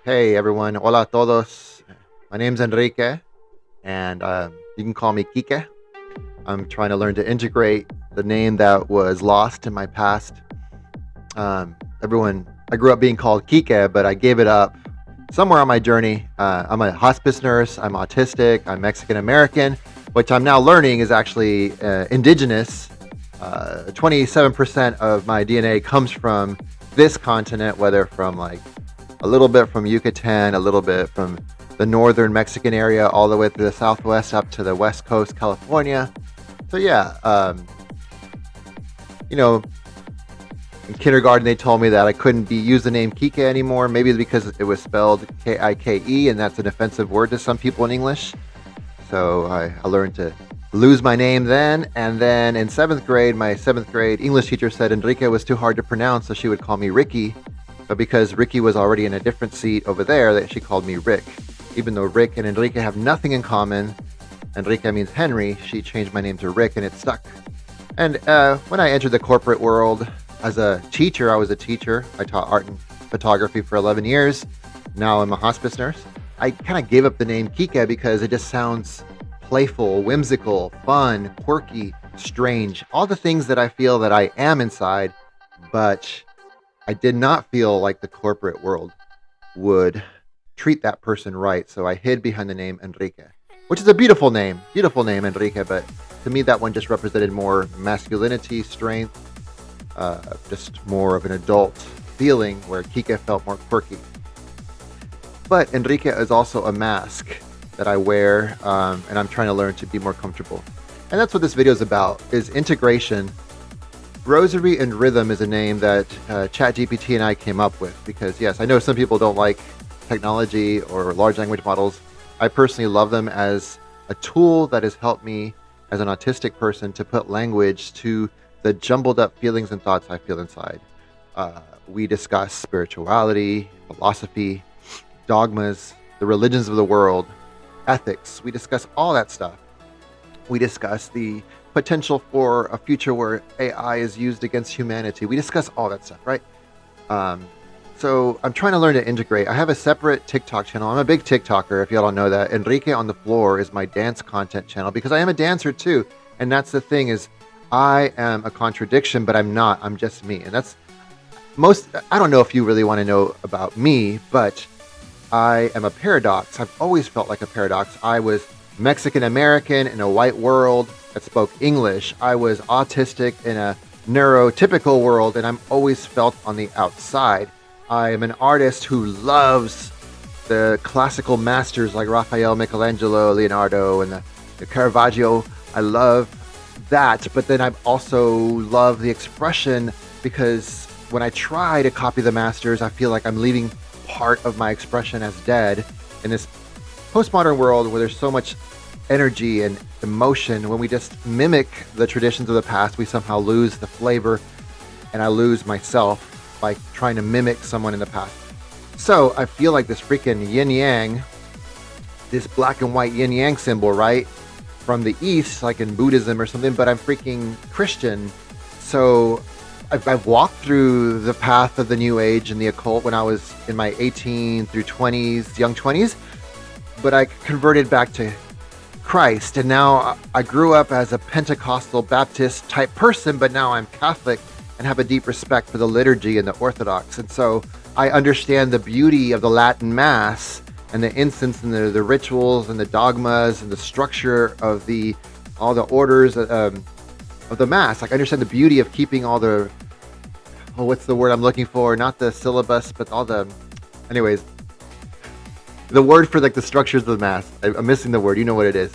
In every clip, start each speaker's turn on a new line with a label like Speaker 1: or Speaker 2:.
Speaker 1: Hey everyone, hola a todos. My name's Enrique, and you can call me Kíke. I'm trying to learn to integrate the name that was lost in my past. I grew up being called Kíke, but I gave it up somewhere on my journey. I'm a hospice nurse, I'm autistic, I'm Mexican American, which I'm now learning is actually indigenous. 27% of my DNA comes from this continent, whether from like a little bit from Yucatan, a little bit from the northern Mexican area, all the way to the southwest up to the west coast, California. So yeah, you know, in kindergarten they told me that I couldn't use the name Kíke anymore. Maybe it's because it was spelled Kike, and that's an offensive word to some people in English. So I learned to lose my name then. And then in seventh grade, my seventh grade English teacher said Enrique was too hard to pronounce, so she would call me Ricky. But because Ricky was already in a different seat over there, that she called me Rick. Even though Rick and Enrique have nothing in common, Enrique means Henry, she changed my name to Rick and it stuck. And when I entered the corporate world as a teacher, I was a teacher. I taught art and photography for 11 years. Now I'm a hospice nurse. I kind of gave up the name Kíke because it just sounds playful, whimsical, fun, quirky, strange. All the things that I feel that I am inside, but I did not feel like the corporate world would treat that person right. So I hid behind the name Enrique, which is a beautiful name, Enrique. But to me, that one just represented more masculinity, strength, just more of an adult feeling, where Kíke felt more quirky. But Enrique is also a mask that I wear, and I'm trying to learn to be more comfortable. And that's what this video is about, is integration. Rosary Rhythm is a name that ChatGPT and I came up with because, yes, I know some people don't like technology or large language models. I personally love them as a tool that has helped me as an autistic person to put language to the jumbled up feelings and thoughts I feel inside. We discuss spirituality, philosophy, dogmas, the religions of the world, ethics. We discuss all that stuff. We discuss the potential for a future where AI is used against humanity. We discuss all that stuff, right? So I'm trying to learn to integrate. I have a separate TikTok channel. I'm a big TikToker, if y'all don't know that. Enrique on the Floor is my dance content channel because I am a dancer too. And that's the thing, is I am a contradiction, but I'm not. I'm just me. And that's I don't know if you really want to know about me, but I am a paradox. I've always felt like a paradox. I was Mexican American in a white world that spoke English. I was autistic in a neurotypical world, and I'm always felt on the outside. I am an artist who loves the classical masters like Raphael, Michelangelo, Leonardo, and the Caravaggio. I love that, but then I also love the expression, because when I try to copy the masters, I feel like I'm leaving part of my expression as dead in this postmodern world where there's so much energy and emotion. When we just mimic the traditions of the past, we somehow lose the flavor, and I lose myself by trying to mimic someone in the past. So I feel like this freaking yin yang, this black and white yin yang symbol, right? From the East, like in Buddhism or something, but I'm freaking Christian. So I've walked through the path of the New Age and the occult when I was in my 18 through 20s, young 20s, but I converted back to Christ. And now I grew up as a Pentecostal Baptist type person, but now I'm Catholic and have a deep respect for the liturgy and the Orthodox. And so I understand the beauty of the Latin Mass and the incense and the rituals and the dogmas and the structure of all the orders of the Mass. Like, I understand the beauty of keeping all the, what's the word I'm looking for? Not the syllabus, but anyways, the word for like the structures of the Mass. I'm missing the word. You know what it is.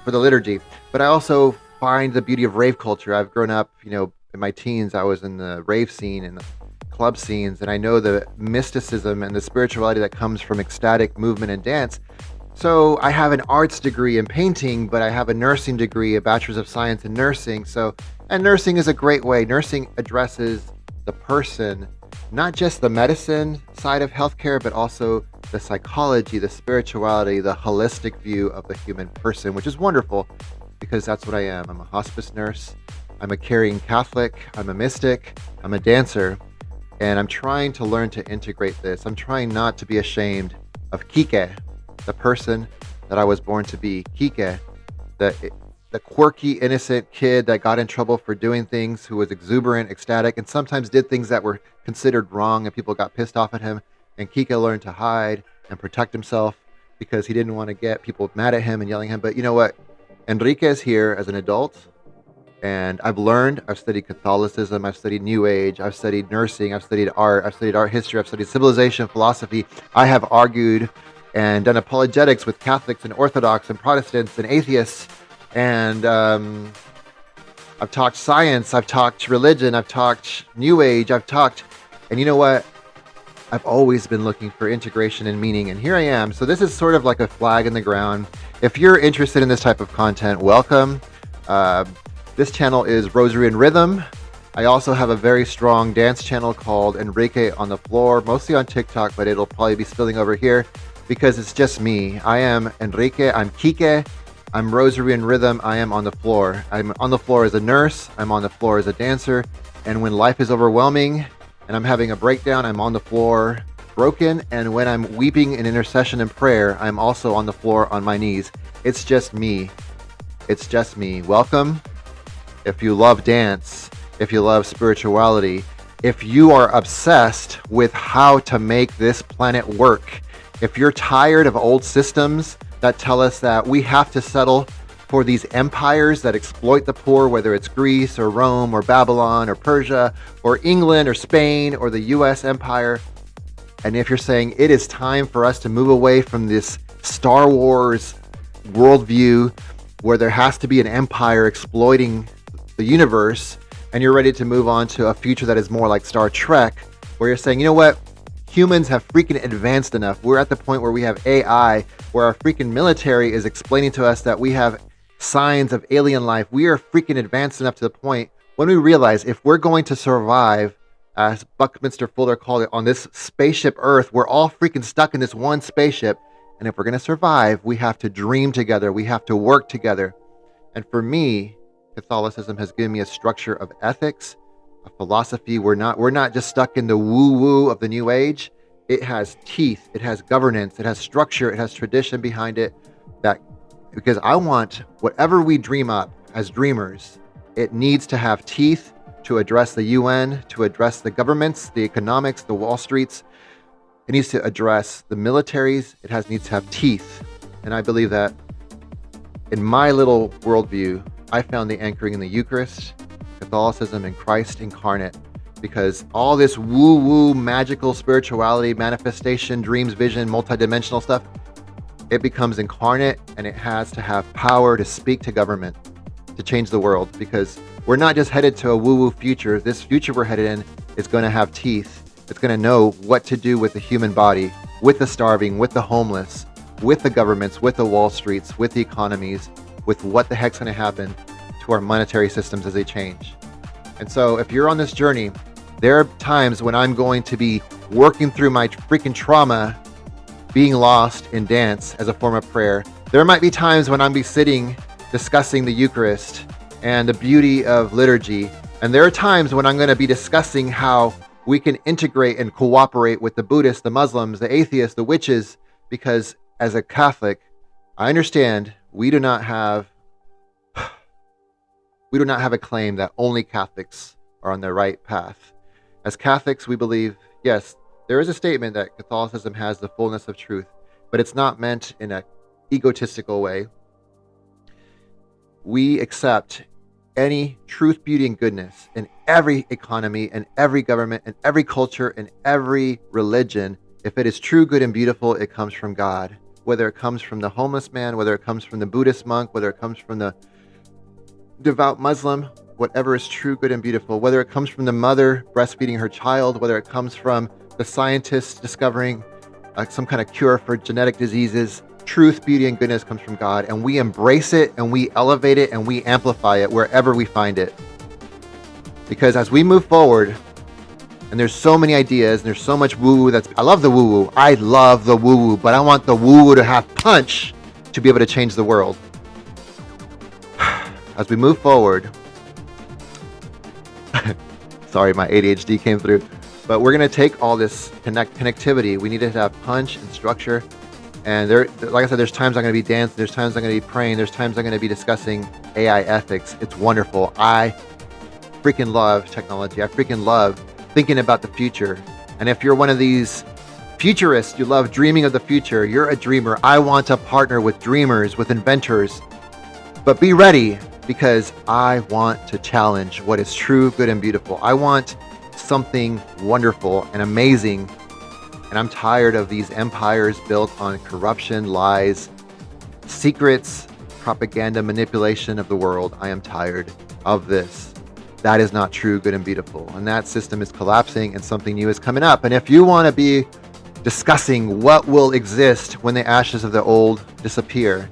Speaker 1: For the liturgy. But I also find the beauty of rave culture. I've grown up, in my teens, I was in the rave scene and the club scenes, and I know the mysticism and the spirituality that comes from ecstatic movement and dance. So I have an arts degree in painting, but I have a nursing degree, a bachelor's of science in nursing. And nursing is a great way. Nursing addresses the person, not just the medicine side of healthcare, but also the psychology, the spirituality, the holistic view of the human person, which is wonderful because that's what I am. I'm a hospice nurse. I'm a caring Catholic. I'm a mystic. I'm a dancer. And I'm trying to learn to integrate this. I'm trying not to be ashamed of Kíke, the person that I was born to be. Kíke, the quirky, innocent kid that got in trouble for doing things, who was exuberant, ecstatic, and sometimes did things that were considered wrong and people got pissed off at him. And Kíke learned to hide and protect himself because he didn't want to get people mad at him and yelling at him. But you know what? Enrique is here as an adult, and I've studied Catholicism, I've studied New Age, I've studied nursing, I've studied art history, I've studied civilization, philosophy. I have argued and done apologetics with Catholics and Orthodox and Protestants and atheists. And I've talked science, I've talked religion, I've talked New Age, and you know what? I've always been looking for integration and meaning, and here I am. So this is sort of like a flag in the ground. If you're interested in this type of content, welcome. This channel is Rosary Rhythm. I also have a very strong dance channel called Enrique on the Floor, mostly on TikTok, but it'll probably be spilling over here because it's just me. I am Enrique, I'm Kíke, I'm Rosary Rhythm, I am on the floor. I'm on the floor as a nurse, I'm on the floor as a dancer, and when life is overwhelming and I'm having a breakdown, I'm on the floor broken, and when I'm weeping in intercession and prayer, I'm also on the floor on my knees. It's just me. It's just me. Welcome. If you love dance, if you love spirituality, if you are obsessed with how to make this planet work, if you're tired of old systems that tell us that we have to settle for these empires that exploit the poor, whether it's Greece or Rome or Babylon or Persia or England or Spain or the US empire, and if you're saying it is time for us to move away from this Star Wars worldview where there has to be an empire exploiting the universe, and you're ready to move on to a future that is more like Star Trek, where you're saying, you know what, humans have freaking advanced enough. We're at the point where we have AI, where our freaking military is explaining to us that we have signs of alien life. We are freaking advanced enough to the point when we realize if we're going to survive, as Buckminster Fuller called it, on this spaceship Earth, we're all freaking stuck in this one spaceship. And if we're going to survive, we have to dream together. We have to work together. And for me, Catholicism has given me a structure of ethics, a philosophy. We're not just stuck in the woo-woo of the New Age. It has teeth, it has governance, it has structure, it has tradition behind it. Because I want whatever we dream up as dreamers, it needs to have teeth to address the UN, to address the governments, the economics, the Wall Streets. It needs to address the militaries. It needs to have teeth. And I believe that in my little worldview, I found the anchoring in the Eucharist, Catholicism, and Christ incarnate. Because all this woo-woo, magical spirituality, manifestation, dreams, vision, multidimensional stuff, it becomes incarnate, and it has to have power to speak to government, to change the world. Because we're not just headed to a woo-woo future. This future we're headed in is going to have teeth. It's going to know what to do with the human body, with the starving, with the homeless, with the governments, with the Wall Streets, with the economies, with what the heck's going to happen to our monetary systems as they change. And so if you're on this journey, there are times when I'm going to be working through my freaking trauma, being lost in dance as a form of prayer. There might be times when I'm be sitting discussing the Eucharist and the beauty of liturgy. And there are times when I'm going to be discussing how we can integrate and cooperate with the Buddhists, the Muslims, the atheists, the witches, because as a Catholic, I understand we do not have a claim that only Catholics are on the right path. As Catholics, we believe, yes, there is a statement that Catholicism has the fullness of truth, but it's not meant in an egotistical way. We accept any truth, beauty, and goodness in every economy, and every government, and every culture, and every religion. If it is true, good, and beautiful, it comes from God. Whether it comes from the homeless man, whether it comes from the Buddhist monk, whether it comes from the devout Muslim, whatever is true, good, and beautiful, whether it comes from the mother breastfeeding her child, whether it comes from the scientists discovering some kind of cure for genetic diseases, truth, beauty, and goodness comes from God, and we embrace it, and we elevate it, and we amplify it wherever we find it. Because as we move forward, and there's so many ideas, and there's so much woo-woo I love the woo-woo, but I want the woo-woo to have punch to be able to change the world. As we move forward, sorry, my ADHD came through. But we're going to take all this connectivity. We need to have punch and structure. And there, like I said, there's times I'm going to be dancing. There's times I'm going to be praying. There's times I'm going to be discussing AI ethics. It's wonderful. I freaking love technology. I freaking love thinking about the future. And if you're one of these futurists, you love dreaming of the future, you're a dreamer. I want to partner with dreamers, with inventors. But be ready, because I want to challenge what is true, good, and beautiful. I want something wonderful and amazing. And I'm tired of these empires built on corruption, lies, secrets, propaganda, manipulation of the world. I am tired of this. That is not true, good, and beautiful. And that system is collapsing and something new is coming up. And if you want to be discussing what will exist when the ashes of the old disappear,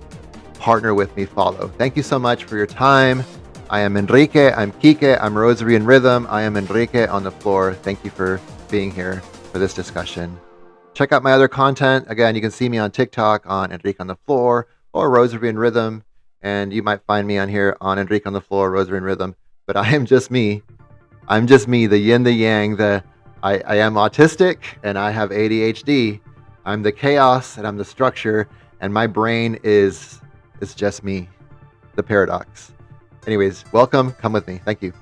Speaker 1: partner with me, follow. Thank you so much for your time. I am Enrique. I'm Kíke. I'm Rosary Rhythm. I am Enrique on the floor. Thank you for being here for this discussion. Check out my other content. Again, you can see me on TikTok on Enrique on the Floor or Rosary Rhythm. And you might find me on here on Enrique on the Floor, Rosary Rhythm. But I am just me. I'm just me, the yin, the yang. I am autistic and I have ADHD. I'm the chaos and I'm the structure. And my brain is just me, the paradox. Anyways, welcome. Come with me. Thank you.